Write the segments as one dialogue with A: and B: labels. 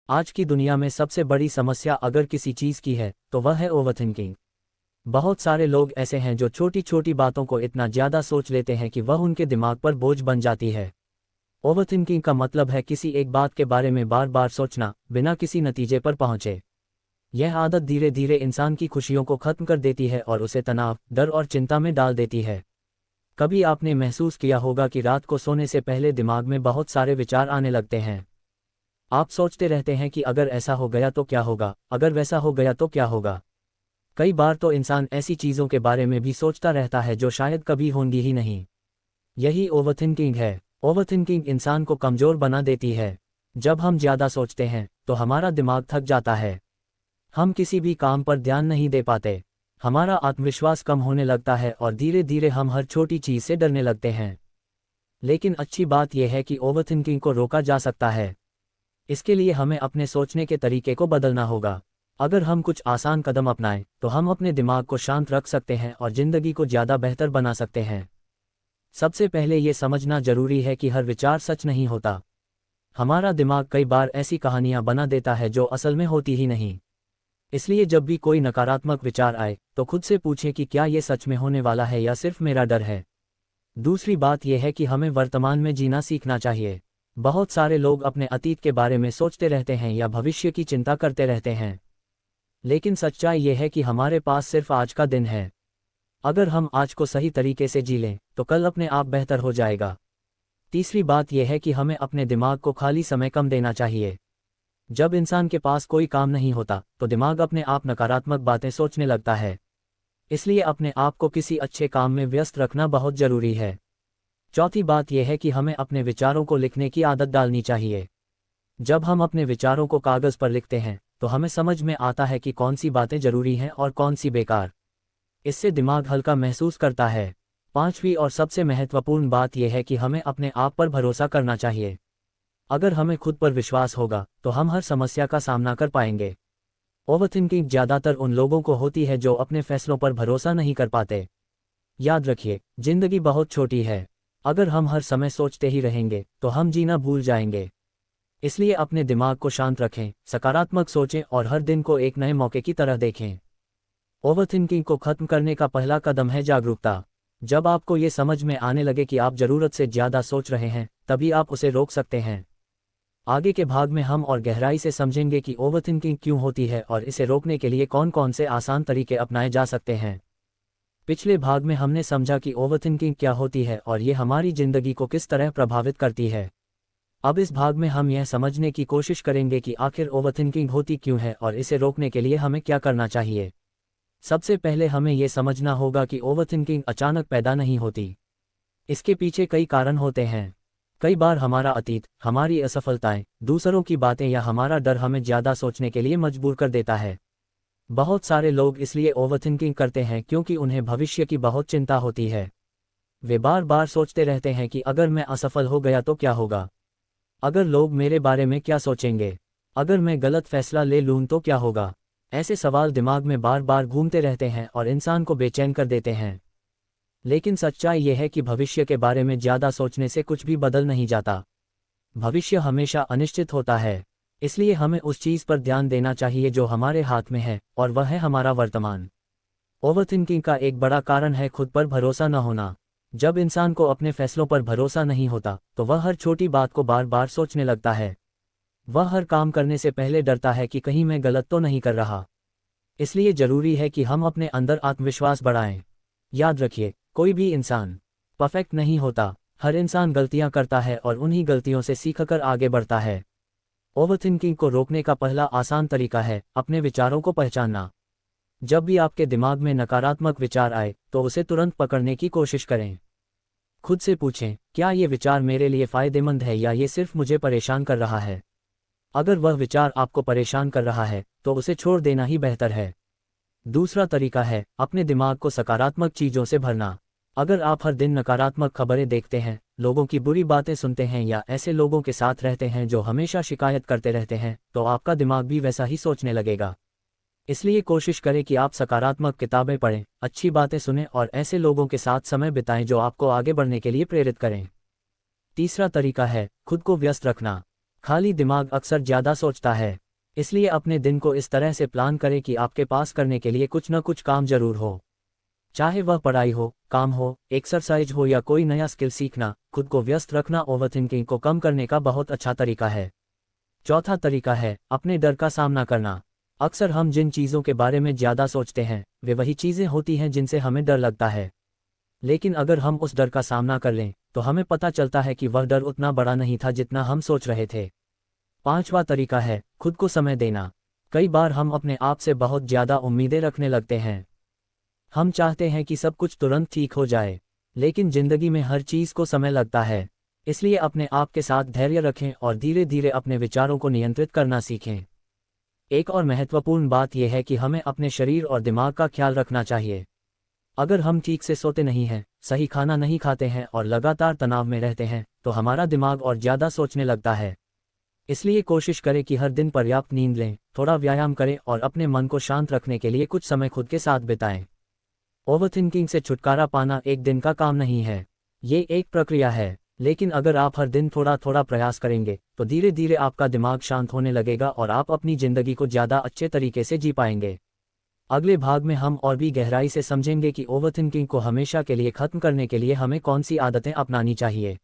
A: आज की दुनिया में सबसे बड़ी समस्या अगर किसी चीज़ की है तो वह है ओवरथिंकिंग। बहुत सारे लोग ऐसे हैं जो छोटी छोटी बातों को इतना ज़्यादा सोच लेते हैं कि वह उनके दिमाग पर बोझ बन जाती है। ओवरथिंकिंग का मतलब है किसी एक बात के बारे में बार बार सोचना बिना किसी नतीजे पर पहुंचे। यह आदत धीरे धीरे इंसान की खुशियों को खत्म कर देती है और उसे तनाव, डर और चिंता में डाल देती है। कभी आपने महसूस किया होगा कि रात को सोने से पहले दिमाग में बहुत सारे विचार आने लगते हैं। आप सोचते रहते हैं कि अगर ऐसा हो गया तो क्या होगा, अगर वैसा हो गया तो क्या होगा। कई बार तो इंसान ऐसी चीज़ों के बारे में भी सोचता रहता है जो शायद कभी होंगी ही नहीं। यही ओवरथिंकिंग है। ओवरथिंकिंग इंसान को कमज़ोर बना देती है। जब हम ज़्यादा सोचते हैं तो हमारा दिमाग थक जाता है। हम किसी भी काम पर ध्यान नहीं दे पाते। हमारा आत्मविश्वास कम होने लगता है और धीरे धीरे हम हर छोटी चीज़ से डरने लगते हैं। लेकिन अच्छी बात यह है कि ओवरथिंकिंग को रोका जा सकता है। इसके लिए हमें अपने सोचने के तरीके को बदलना होगा। अगर हम कुछ आसान कदम अपनाएं तो हम अपने दिमाग को शांत रख सकते हैं और ज़िंदगी को ज़्यादा बेहतर बना सकते हैं। सबसे पहले ये समझना जरूरी है कि हर विचार सच नहीं होता। हमारा दिमाग कई बार ऐसी कहानियां बना देता है जो असल में होती ही नहीं। इसलिए जब भी कोई नकारात्मक विचार आए तो खुद से पूछें कि क्या ये सच में होने वाला है या सिर्फ मेरा डर है। दूसरी बात यह है कि हमें वर्तमान में जीना सीखना चाहिए। बहुत सारे लोग अपने अतीत के बारे में सोचते रहते हैं या भविष्य की चिंता करते रहते हैं। लेकिन सच्चाई यह है कि हमारे पास सिर्फ आज का दिन है। अगर हम आज को सही तरीके से जी लें तो कल अपने आप बेहतर हो जाएगा। तीसरी बात यह है कि हमें अपने दिमाग को खाली समय कम देना चाहिए। जब इंसान के पास कोई काम नहीं होता तो दिमाग अपने आप नकारात्मक बातें सोचने लगता है। इसलिए अपने आप को किसी अच्छे काम में व्यस्त रखना बहुत जरूरी है। चौथी बात यह है कि हमें अपने विचारों को लिखने की आदत डालनी चाहिए। जब हम अपने विचारों को कागज़ पर लिखते हैं तो हमें समझ में आता है कि कौन सी बातें जरूरी हैं और कौन सी बेकार। इससे दिमाग हल्का महसूस करता है। पांचवी और सबसे महत्वपूर्ण बात यह है कि हमें अपने आप पर भरोसा करना चाहिए। अगर हमें खुद पर विश्वास होगा तो हम हर समस्या का सामना कर पाएंगे। ओवरथिंकिंग ज़्यादातर उन लोगों को होती है जो अपने फैसलों पर भरोसा नहीं कर पाते। याद रखिए, जिंदगी बहुत छोटी है। अगर हम हर समय सोचते ही रहेंगे तो हम जीना भूल जाएंगे। इसलिए अपने दिमाग को शांत रखें, सकारात्मक सोचें और हर दिन को एक नए मौके की तरह देखें। ओवरथिंकिंग को खत्म करने का पहला कदम है जागरूकता। जब आपको ये समझ में आने लगे कि आप ज़रूरत से ज़्यादा सोच रहे हैं तभी आप उसे रोक सकते हैं। आगे के भाग में हम और गहराई से समझेंगे कि ओवरथिंकिंग क्यों होती है और इसे रोकने के लिए कौन कौन से आसान तरीके अपनाए जा सकते हैं। पिछले भाग में हमने समझा कि ओवरथिंकिंग क्या होती है और ये हमारी ज़िंदगी को किस तरह प्रभावित करती है। अब इस भाग में हम यह समझने की कोशिश करेंगे कि आखिर ओवरथिंकिंग होती क्यों है और इसे रोकने के लिए हमें क्या करना चाहिए। सबसे पहले हमें यह समझना होगा कि ओवरथिंकिंग अचानक पैदा नहीं होती। इसके पीछे कई कारण होते हैं। कई बार हमारा अतीत, हमारी असफलताएं, दूसरों की बातें या हमारा डर हमें ज़्यादा सोचने के लिए मजबूर कर देता है। बहुत सारे लोग इसलिए ओवरथिंकिंग करते हैं क्योंकि उन्हें भविष्य की बहुत चिंता होती है। वे बार बार सोचते रहते हैं कि अगर मैं असफल हो गया तो क्या होगा, अगर लोग मेरे बारे में क्या सोचेंगे, अगर मैं गलत फैसला ले लूँ तो क्या होगा। ऐसे सवाल दिमाग में बार बार घूमते रहते हैं और इंसान को बेचैन कर देते हैं। लेकिन सच्चाई यह है कि भविष्य के बारे में ज़्यादा सोचने से कुछ भी बदल नहीं जाता। भविष्य हमेशा अनिश्चित होता है। इसलिए हमें उस चीज़ पर ध्यान देना चाहिए जो हमारे हाथ में है और वह है हमारा वर्तमान। ओवरथिंकिंग का एक बड़ा कारण है खुद पर भरोसा न होना। जब इंसान को अपने फैसलों पर भरोसा नहीं होता तो वह हर छोटी बात को बार बार सोचने लगता है। वह हर काम करने से पहले डरता है कि कहीं मैं गलत तो नहीं कर रहा। इसलिए ज़रूरी है कि हम अपने अंदर आत्मविश्वास बढ़ाएं। याद रखिए, कोई भी इंसान परफेक्ट नहीं होता। हर इंसान गलतियां करता है और उन्हीं गलतियों से सीखकर आगे बढ़ता है। ओवरथिंकिंग को रोकने का पहला आसान तरीका है अपने विचारों को पहचानना। जब भी आपके दिमाग में नकारात्मक विचार आए तो उसे तुरंत पकड़ने की कोशिश करें। खुद से पूछें, क्या ये विचार मेरे लिए फ़ायदेमंद है या ये सिर्फ मुझे परेशान कर रहा है। अगर वह विचार आपको परेशान कर रहा है तो उसे छोड़ देना ही बेहतर है। दूसरा तरीका है अपने दिमाग को सकारात्मक चीज़ों से भरना। अगर आप हर दिन नकारात्मक खबरें देखते हैं, लोगों की बुरी बातें सुनते हैं या ऐसे लोगों के साथ रहते हैं जो हमेशा शिकायत करते रहते हैं तो आपका दिमाग भी वैसा ही सोचने लगेगा। इसलिए कोशिश करें कि आप सकारात्मक किताबें पढ़ें, अच्छी बातें सुनें और ऐसे लोगों के साथ समय बिताएं जो आपको आगे बढ़ने के लिए प्रेरित करें। तीसरा तरीका है खुद को व्यस्त रखना। खाली दिमाग अक्सर ज़्यादा सोचता है। इसलिए अपने दिन को इस तरह से प्लान करें कि आपके पास करने के लिए कुछ न कुछ काम जरूर हो। चाहे वह पढ़ाई हो, काम हो, एक्सरसाइज हो या कोई नया स्किल सीखना, खुद को व्यस्त रखना ओवरथिंकिंग को कम करने का बहुत अच्छा तरीका है। चौथा तरीका है अपने डर का सामना करना। अक्सर हम जिन चीज़ों के बारे में ज़्यादा सोचते हैं वे वही चीज़ें होती हैं जिनसे हमें डर लगता है। लेकिन अगर हम उस डर का सामना कर लें तो हमें पता चलता है कि वह डर उतना बड़ा नहीं था जितना हम सोच रहे थे। पांचवा तरीका है खुद को समय देना। कई बार हम अपने आप से बहुत ज़्यादा उम्मीदें रखने लगते हैं। हम चाहते हैं कि सब कुछ तुरंत ठीक हो जाए, लेकिन जिंदगी में हर चीज़ को समय लगता है। इसलिए अपने आप के साथ धैर्य रखें और धीरे धीरे अपने विचारों को नियंत्रित करना सीखें। एक और महत्वपूर्ण बात यह है कि हमें अपने शरीर और दिमाग का ख्याल रखना चाहिए। अगर हम ठीक से सोते नहीं हैं, सही खाना नहीं खाते हैं और लगातार तनाव में रहते हैं तो हमारा दिमाग और ज़्यादा सोचने लगता है। इसलिए कोशिश करें कि हर दिन पर्याप्त नींद लें, थोड़ा व्यायाम करें और अपने मन को शांत रखने के लिए कुछ समय खुद के साथ बिताएं। ओवरथिंकिंग से छुटकारा पाना एक दिन का काम नहीं है, ये एक प्रक्रिया है। लेकिन अगर आप हर दिन थोड़ा थोड़ा प्रयास करेंगे तो धीरे धीरे आपका दिमाग शांत होने लगेगा और आप अपनी ज़िंदगी को ज़्यादा अच्छे तरीके से जी पाएंगे। अगले भाग में हम और भी गहराई से समझेंगे कि ओवरथिंकिंग को हमेशा के लिए ख़त्म करने के लिए हमें कौन सी आदतें अपनानी चाहिए।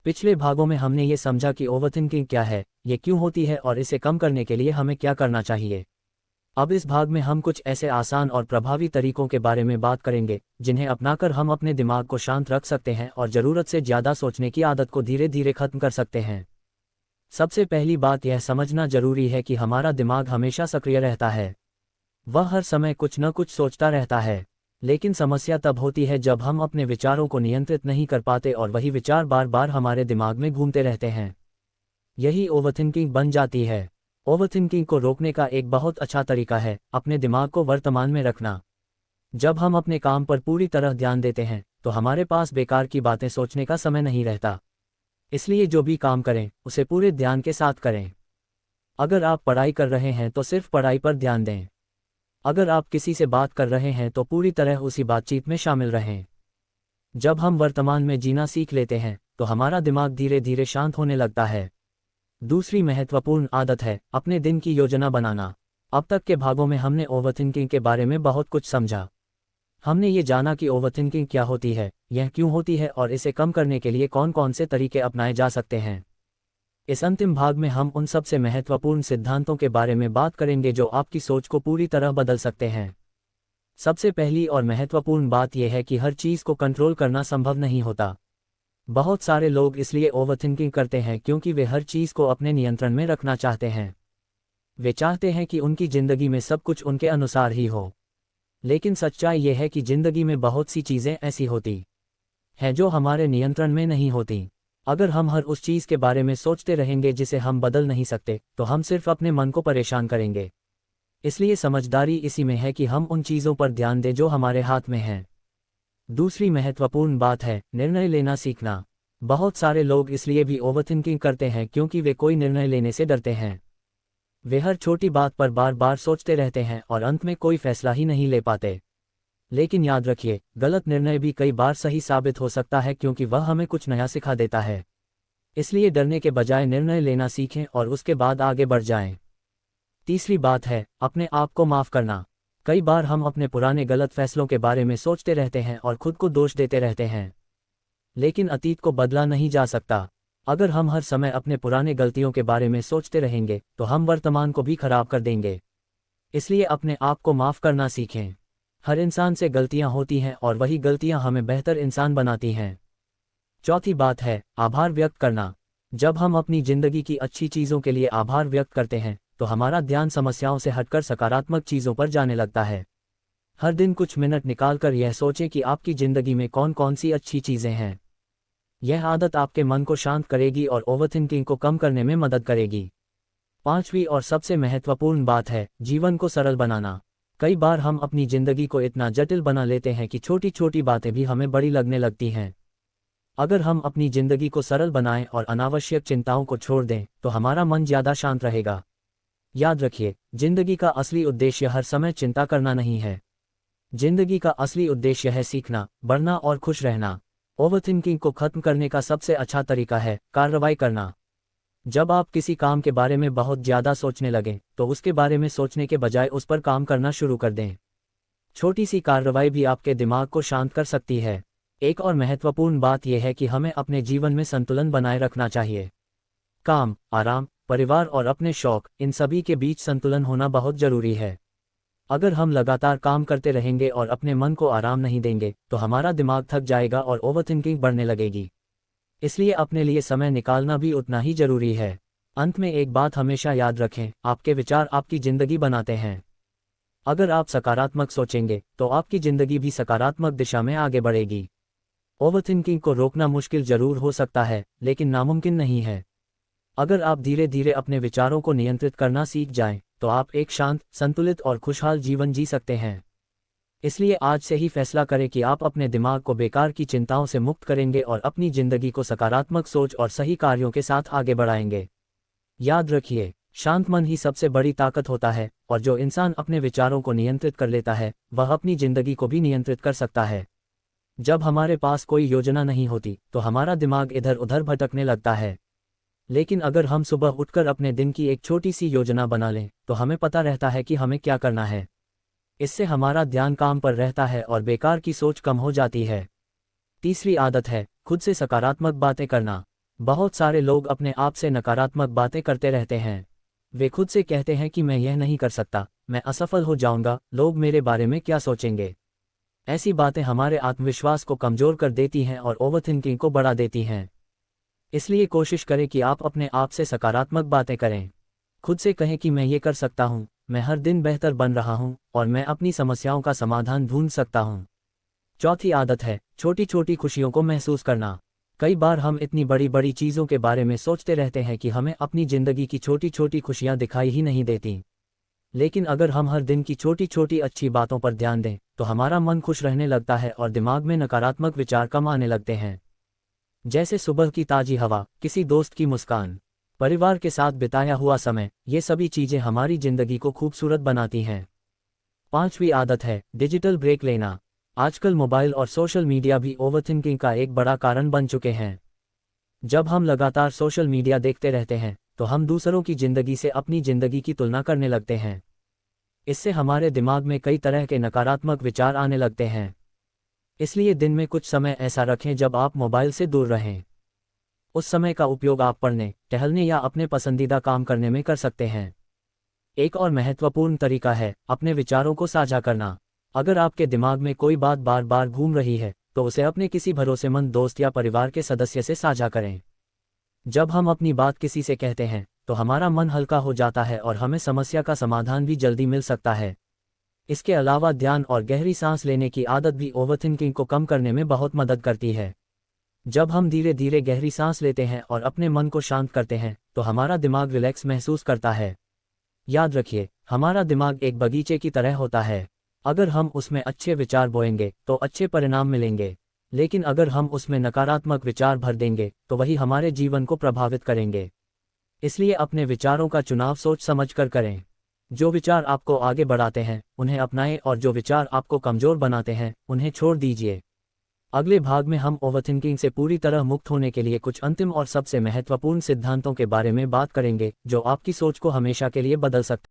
A: पिछले भागों में हमने ये समझा कि ओवरथिंकिंग क्या है, ये क्यों होती है और इसे कम करने के लिए हमें क्या करना चाहिए। अब इस भाग में हम कुछ ऐसे आसान और प्रभावी तरीकों के बारे में बात करेंगे जिन्हें अपनाकर हम अपने दिमाग को शांत रख सकते हैं और ज़रूरत से ज़्यादा सोचने की आदत को धीरे धीरे ख़त्म कर सकते हैं। सबसे पहली बात यह समझना जरूरी है कि हमारा दिमाग हमेशा सक्रिय रहता है। वह हर समय कुछ न कुछ सोचता रहता है। लेकिन समस्या तब होती है जब हम अपने विचारों को नियंत्रित नहीं कर पाते और वही विचार बार बार हमारे दिमाग में घूमते रहते हैं। यही ओवरथिंकिंग बन जाती है। ओवरथिंकिंग को रोकने का एक बहुत अच्छा तरीका है अपने दिमाग को वर्तमान में रखना। जब हम अपने काम पर पूरी तरह ध्यान देते हैं तो हमारे पास बेकार की बातें सोचने का समय नहीं रहता। इसलिए जो भी काम करें उसे पूरे ध्यान के साथ करें। अगर आप पढ़ाई कर रहे हैं तो सिर्फ पढ़ाई पर ध्यान दें। अगर आप किसी से बात कर रहे हैं तो पूरी तरह उसी बातचीत में शामिल रहें। जब हम वर्तमान में जीना सीख लेते हैं तो हमारा दिमाग धीरे धीरे शांत होने लगता है। दूसरी महत्वपूर्ण आदत है अपने दिन की योजना बनाना। अब तक के भागों में हमने ओवरथिंकिंग के बारे में बहुत कुछ समझा। हमने ये जाना कि ओवरथिंकिंग क्या होती है, यह क्यों होती है और इसे कम करने के लिए कौन कौन से तरीके अपनाए जा सकते हैं। इस अंतिम भाग में हम उन सबसे महत्वपूर्ण सिद्धांतों के बारे में बात करेंगे जो आपकी सोच को पूरी तरह बदल सकते हैं। सबसे पहली और महत्वपूर्ण बात यह है कि हर चीज़ को कंट्रोल करना संभव नहीं होता। बहुत सारे लोग इसलिए ओवरथिंकिंग करते हैं क्योंकि वे हर चीज़ को अपने नियंत्रण में रखना चाहते हैं। वे चाहते हैं कि उनकी ज़िंदगी में सब कुछ उनके अनुसार ही हो। लेकिन सच्चाई यह है कि ज़िंदगी में बहुत सी चीज़ें ऐसी होती हैं जो हमारे नियंत्रण में नहीं होती। अगर हम हर उस चीज़ के बारे में सोचते रहेंगे जिसे हम बदल नहीं सकते तो हम सिर्फ अपने मन को परेशान करेंगे। इसलिए समझदारी इसी में है कि हम उन चीज़ों पर ध्यान दें जो हमारे हाथ में हैं। दूसरी महत्वपूर्ण बात है निर्णय लेना सीखना। बहुत सारे लोग इसलिए भी ओवरथिंकिंग करते हैं क्योंकि वे कोई निर्णय लेने से डरते हैं। वे हर छोटी बात पर बार बार सोचते रहते हैं और अंत में कोई फैसला ही नहीं ले पाते। लेकिन याद रखिए, गलत निर्णय भी कई बार सही साबित हो सकता है क्योंकि वह हमें कुछ नया सिखा देता है। इसलिए डरने के बजाय निर्णय लेना सीखें और उसके बाद आगे बढ़ जाएं। तीसरी बात है अपने आप को माफ़ करना। कई बार हम अपने पुराने गलत फैसलों के बारे में सोचते रहते हैं और खुद को दोष देते रहते हैं। लेकिन अतीत को बदला नहीं जा सकता। अगर हम हर समय अपने पुराने गलतियों के बारे में सोचते रहेंगे तो हम वर्तमान को भी खराब कर देंगे। इसलिए अपने आप को माफ़ करना सीखें। हर इंसान से गलतियां होती हैं और वही गलतियां हमें बेहतर इंसान बनाती हैं। चौथी बात है आभार व्यक्त करना। जब हम अपनी ज़िंदगी की अच्छी चीज़ों के लिए आभार व्यक्त करते हैं तो हमारा ध्यान समस्याओं से हटकर सकारात्मक चीज़ों पर जाने लगता है। हर दिन कुछ मिनट निकालकर यह सोचें कि आपकी ज़िंदगी में कौन कौन सी अच्छी चीज़ें हैं। यह आदत आपके मन को शांत करेगी और ओवरथिंकिंग को कम करने में मदद करेगी। पांचवी और सबसे महत्वपूर्ण बात है जीवन को सरल बनाना। कई बार हम अपनी ज़िंदगी को इतना जटिल बना लेते हैं कि छोटी छोटी बातें भी हमें बड़ी लगने लगती हैं। अगर हम अपनी ज़िंदगी को सरल बनाएं और अनावश्यक चिंताओं को छोड़ दें तो हमारा मन ज़्यादा शांत रहेगा। याद रखिए, ज़िंदगी का असली उद्देश्य हर समय चिंता करना नहीं है। ज़िंदगी का असली उद्देश्य है सीखना, बढ़ना और खुश रहना। ओवरथिंकिंग को खत्म करने का सबसे अच्छा तरीका है कार्रवाई करना। जब आप किसी काम के बारे में बहुत ज़्यादा सोचने लगें तो उसके बारे में सोचने के बजाय उस पर काम करना शुरू कर दें। छोटी सी कार्रवाई भी आपके दिमाग को शांत कर सकती है। एक और महत्वपूर्ण बात यह है कि हमें अपने जीवन में संतुलन बनाए रखना चाहिए। काम, आराम, परिवार और अपने शौक, इन सभी के बीच संतुलन होना बहुत जरूरी है। अगर हम लगातार काम करते रहेंगे और अपने मन को आराम नहीं देंगे तो हमारा दिमाग थक जाएगा और ओवरथिंकिंग बढ़ने लगेगी। इसलिए अपने लिए समय निकालना भी उतना ही जरूरी है। अंत में एक बात हमेशा याद रखें, आपके विचार आपकी जिंदगी बनाते हैं। अगर आप सकारात्मक सोचेंगे तो आपकी जिंदगी भी सकारात्मक दिशा में आगे बढ़ेगी। ओवरथिंकिंग को रोकना मुश्किल जरूर हो सकता है, लेकिन नामुमकिन नहीं है। अगर आप धीरे धीरे अपने विचारों को नियंत्रित करना सीख जाएं, तो आप एक शांत, संतुलित और खुशहाल जीवन जी सकते हैं। इसलिए आज से ही फैसला करें कि आप अपने दिमाग को बेकार की चिंताओं से मुक्त करेंगे और अपनी जिंदगी को सकारात्मक सोच और सही कार्यों के साथ आगे बढ़ाएंगे। याद रखिए, शांत मन ही सबसे बड़ी ताकत होता है, और जो इंसान अपने विचारों को नियंत्रित कर लेता है वह अपनी जिंदगी को भी नियंत्रित कर सकता है। जब हमारे पास कोई योजना नहीं होती तो हमारा दिमाग इधर उधर भटकने लगता है, लेकिन अगर हम सुबह उठकर अपने दिन की एक छोटी सी योजना बना लें तो हमें पता रहता है कि हमें क्या करना है। इससे हमारा ध्यान काम पर रहता है और बेकार की सोच कम हो जाती है। तीसरी आदत है खुद से सकारात्मक बातें करना। बहुत सारे लोग अपने आप से नकारात्मक बातें करते रहते हैं। वे खुद से कहते हैं कि मैं यह नहीं कर सकता, मैं असफल हो जाऊंगा, लोग मेरे बारे में क्या सोचेंगे। ऐसी बातें हमारे आत्मविश्वास को कमजोर कर देती हैं और ओवरथिंकिंग को बढ़ा देती हैं। इसलिए कोशिश करें कि आप अपने आप से सकारात्मक बातें करें। खुद से कहें कि मैं ये कर सकता हूँ, मैं हर दिन बेहतर बन रहा हूँ और मैं अपनी समस्याओं का समाधान ढूंढ सकता हूँ। चौथी आदत है छोटी छोटी खुशियों को महसूस करना। कई बार हम इतनी बड़ी बड़ी चीज़ों के बारे में सोचते रहते हैं कि हमें अपनी ज़िंदगी की छोटी छोटी खुशियाँ दिखाई ही नहीं देती। लेकिन अगर हम हर दिन की छोटी छोटी अच्छी बातों पर ध्यान दें तो हमारा मन खुश रहने लगता है और दिमाग में नकारात्मक विचार कम आने लगते हैं। जैसे सुबह की ताज़ी हवा, किसी दोस्त की मुस्कान, परिवार के साथ बिताया हुआ समय, ये सभी चीज़ें हमारी ज़िंदगी को खूबसूरत बनाती हैं। पांचवी आदत है डिजिटल ब्रेक लेना। आजकल मोबाइल और सोशल मीडिया भी ओवरथिंकिंग का एक बड़ा कारण बन चुके हैं। जब हम लगातार सोशल मीडिया देखते रहते हैं तो हम दूसरों की ज़िंदगी से अपनी ज़िंदगी की तुलना करने लगते हैं। इससे हमारे दिमाग में कई तरह के नकारात्मक विचार आने लगते हैं। इसलिए दिन में कुछ समय ऐसा रखें जब आप मोबाइल से दूर रहें। उस समय का उपयोग आप पढ़ने, टहलने या अपने पसंदीदा काम करने में कर सकते हैं। एक और महत्वपूर्ण तरीका है अपने विचारों को साझा करना। अगर आपके दिमाग में कोई बात बार बार घूम रही है तो उसे अपने किसी भरोसेमंद दोस्त या परिवार के सदस्य से साझा करें। जब हम अपनी बात किसी से कहते हैं तो हमारा मन हल्का हो जाता है और हमें समस्या का समाधान भी जल्दी मिल सकता है। इसके अलावा ध्यान और गहरी सांस लेने की आदत भी ओवरथिंकिंग को कम करने में बहुत मदद करती है। जब हम धीरे धीरे गहरी सांस लेते हैं और अपने मन को शांत करते हैं तो हमारा दिमाग रिलैक्स महसूस करता है। याद रखिए, हमारा दिमाग एक बगीचे की तरह होता है। अगर हम उसमें अच्छे विचार बोएंगे तो अच्छे परिणाम मिलेंगे, लेकिन अगर हम उसमें नकारात्मक विचार भर देंगे तो वही हमारे जीवन को प्रभावित करेंगे। इसलिए अपने विचारों का चुनाव सोच समझकर करें। जो विचार आपको आगे बढ़ाते हैं उन्हें अपनाएं और जो विचार आपको कमजोर बनाते हैं उन्हें छोड़ दीजिए। अगले भाग में हम ओवरथिंकिंग से पूरी तरह मुक्त होने के लिए कुछ अंतिम और सबसे महत्वपूर्ण सिद्धांतों के बारे में बात करेंगे जो आपकी सोच को हमेशा के लिए बदल सकते हैं।